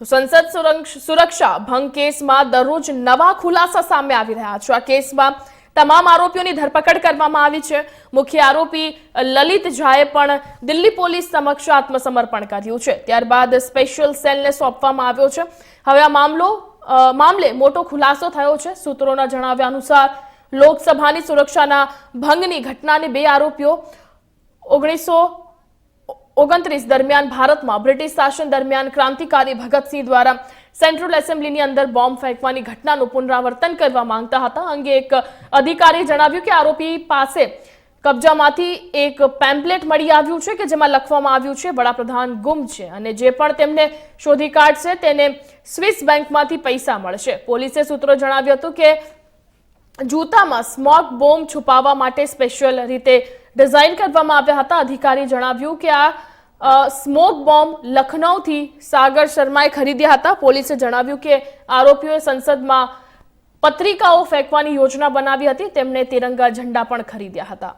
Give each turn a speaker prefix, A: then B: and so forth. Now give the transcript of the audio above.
A: તો સંસદ સુરક્ષા ભંગ કેસમાં દરરોજ નવા ખુલાસા સામે આવી રહ્યા છે। આ કેસમાં તમામ આરોપીઓની ધરપકડ કરવામાં આવી છે। મુખ્ય આરોપી લલિત ઝાએ પણ દિલ્હી પોલીસ સમક્ષ આત્મસમર્પણ કર્યું છે। ત્યારબાદ સ્પેશિયલ સેલને સોંપવામાં આવ્યો છે। હવે આ મામલે મોટો ખુલાસો થયો છે। સૂત્રોના જણાવ્યા અનુસાર લોકસભાની સુરક્ષાના ભંગની ઘટનાની બે આરોપીઓ 1929 દરમિયાન ભારતમાં બ્રિટિશ શાસન દરમિયાન ક્રાંતિકારી ભગતસિંહ દ્વારા સેન્ટ્રલ એસેમ્બલીની અંદર બોમ્બ ફેંકવાની ઘટનાનું પુનરાવર્તન કરવા માંગતા હતા। અંગે એક અધિકારીએ જણાવ્યું કે આરોપી પાસે કબજામાંથી એક પેમ્પલેટ મળી આવ્યું છે કે જેમાં લખવામાં આવ્યું છે વડાપ્રધાન ગુમ છે અને જે પણ તેમને શોધી કાઢશે તેને સ્વિસ બેંકમાંથી પૈસા મળશે। પોલીસે સૂત્રો જણાવ્યું હતું કે જૂતામાં સ્મોક બોમ્બ છુપાવવા માટે સ્પેશિયલ રીતે ડિઝાઇન કરવામાં આવ્યા હતા। અધિકારીએ જણાવ્યું કે આ સ્મોક બોમ્બ લખનૌથી સાગર શર્માએ ખરીદ્યા હતા। પોલીસે જણાવ્યું કે આરોપીઓએ સંસદમાં પત્રિકાઓ ફેંકવાની યોજના બનાવી હતી। તેમણે તિરંગા ઝંડા પણ ખરીદ્યા હતા।